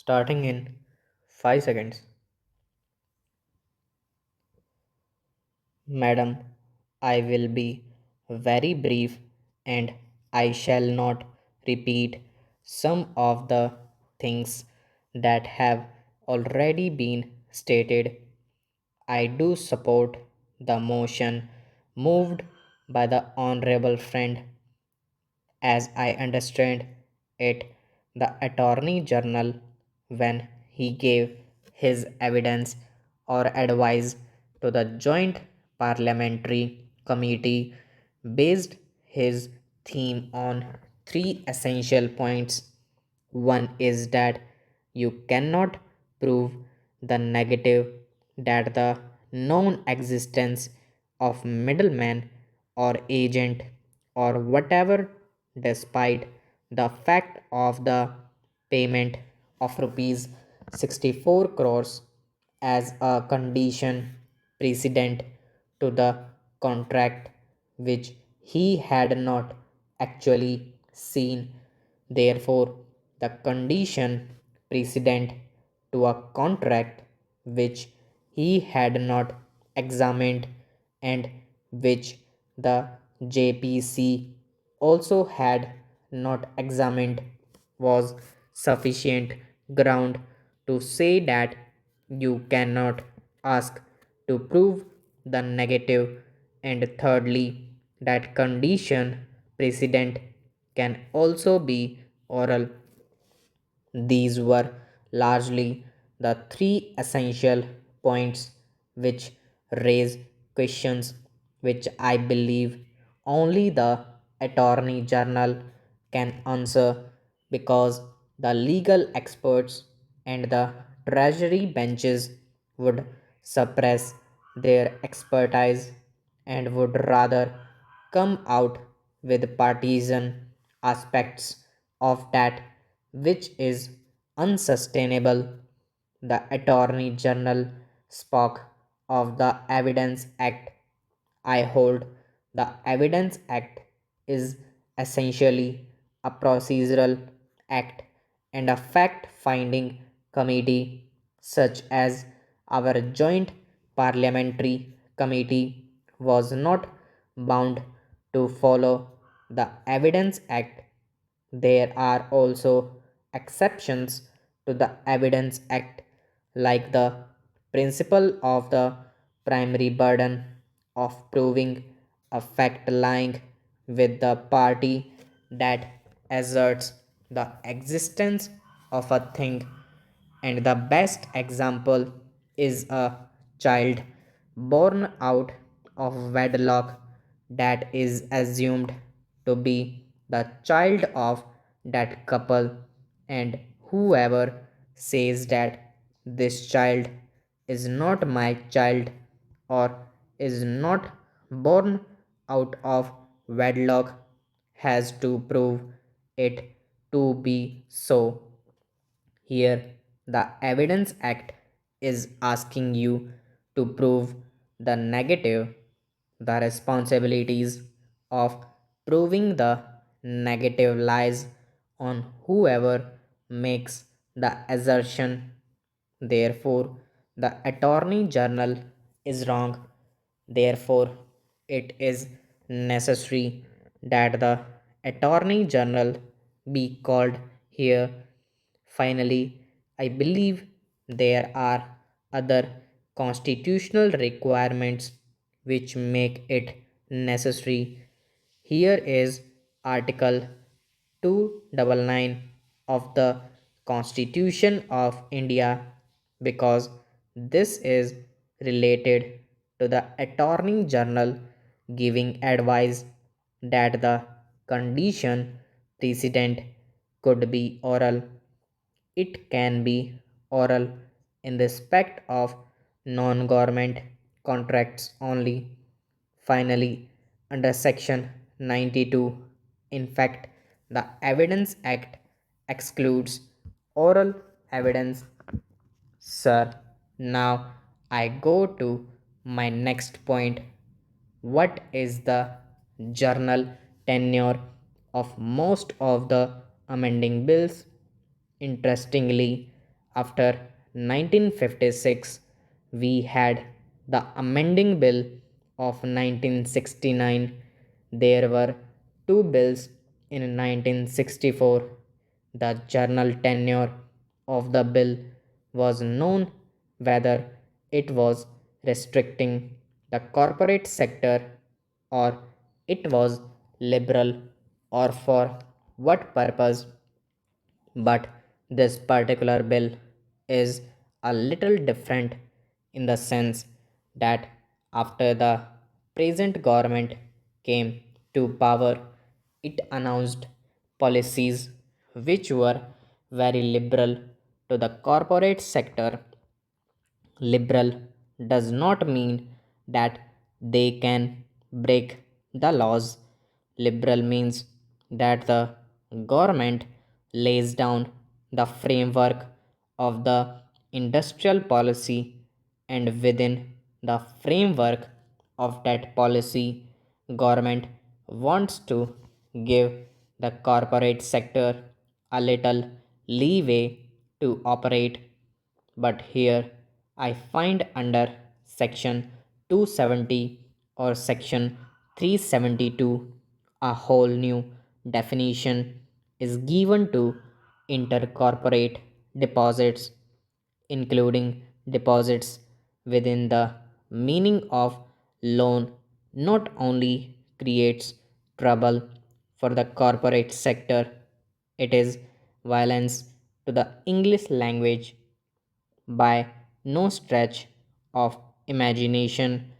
Starting in 5 seconds. Madam, I will be very brief and I shall not repeat some of the things that have already been stated. I do support the motion moved by the Honorable Friend. As I understand it, the Attorney General, when he gave his evidence or advice to the Joint Parliamentary Committee, based his theme on three essential points. One is that you cannot prove the negative, that the non existence of middleman or agent or whatever, despite the fact of the payment of rupees 64 crores as a condition precedent to the contract, which he had not actually seen. Therefore, the condition precedent to a contract which he had not examined and which the JPC also had not examined was sufficient ground to say that you cannot ask to prove the negative, and thirdly, that condition precedent can also be oral. These were largely the three essential points which raise questions which I believe only the Attorney General can answer, because the legal experts and the Treasury benches would suppress their expertise and would rather come out with partisan aspects of that which is unsustainable. The Attorney General spoke of the Evidence Act. I hold the Evidence Act is essentially a procedural act and a fact finding committee, such as our joint parliamentary committee was not bound to follow the Evidence Act. There are also exceptions to the Evidence Act, like the principle of the primary burden of proving a fact lying with the party that asserts the existence of a thing, and the best example is a child born out of wedlock that is assumed to be the child of that couple, and whoever says that this child is not my child or is not born out of wedlock has to prove it to be so. Here, the Evidence Act is asking you to prove the negative. The responsibilities of proving the negative lies on whoever makes the assertion. Therefore, the Attorney General is wrong. Therefore, it is necessary that the Attorney General be called here. Finally, I believe there are other constitutional requirements which make it necessary. Here is Article 299 of the Constitution of India, because this is related to the Attorney General giving advice that the condition precedent could be oral. It can be oral in respect of non government contracts only. Finally, under Section 92, in fact, the Evidence Act excludes oral evidence. Sir, now I go to my next point. What is the journal tenure of most of the amending bills? Interestingly, After 1956, we had the amending bill of 1969. There were two bills in 1964. The journal tenure of the bill was known whether it was restricting the corporate sector or it was liberal or for what purpose, but this particular bill is a little different in the sense that after the present government came to power, it announced policies which were very liberal to the corporate sector. Liberal does not mean that they can break the laws. Liberal means that the government lays down the framework of the industrial policy, and within the framework of that policy, government wants to give the corporate sector a little leeway to operate. But here I find under section 270 or section 372 a whole new definition is given to intercorporate deposits, including deposits within the meaning of loan, not only creates trouble for the corporate sector, it is violence to the English language. By no stretch of imagination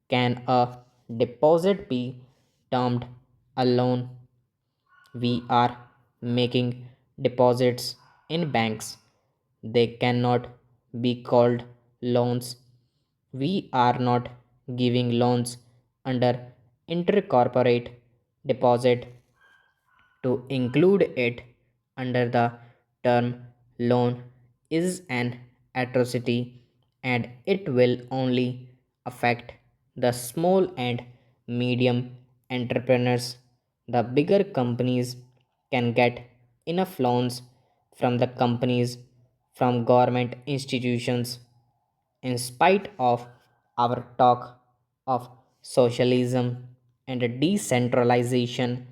can a deposit be termed a loan. We are making deposits in banks. They cannot be called loans. We are not giving loans under intercorporate deposit. To include it under the term loan is an atrocity, and it will only affect the small and medium entrepreneurs. The bigger companies can get enough loans from the companies, from government institutions. In spite of our talk of socialism and decentralization,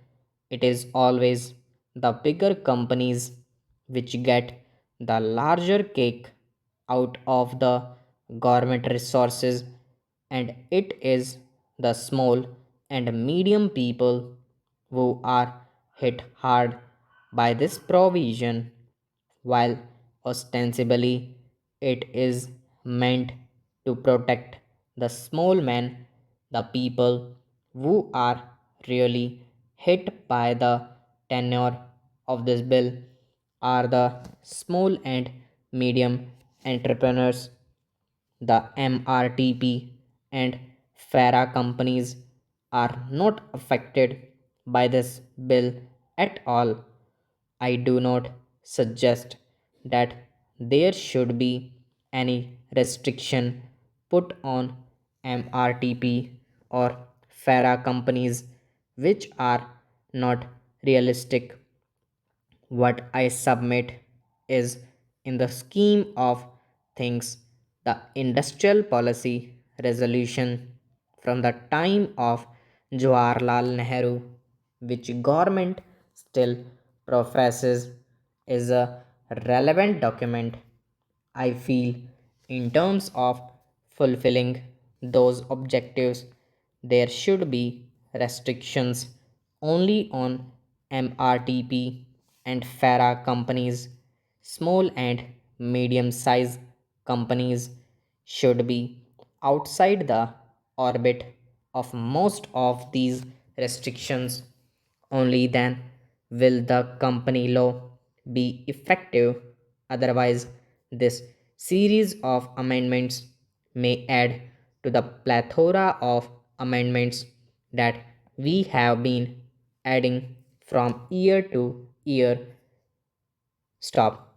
it is always the bigger companies which get the larger cake out of the government resources, and it is the small and medium people who are hit hard by this provision. While ostensibly it is meant to protect the small man, the people who are really hit by the tenure of this bill are the small and medium entrepreneurs. The MRTP and FARA companies are not affected by this bill at all. I do not suggest that there should be any restriction put on MRTP or FARA companies which are not realistic. What I submit is, in the scheme of things, the industrial policy resolution from the time of Jawaharlal Nehru, which government still professes, is a relevant document. I feel in terms of fulfilling those objectives, there should be restrictions only on MRTP and FARA companies. Small and medium sized companies should be outside the orbit of most of these restrictions. Only then will the company law be effective. Otherwise, this series of amendments may add to the plethora of amendments that we have been adding from year to year. Stop.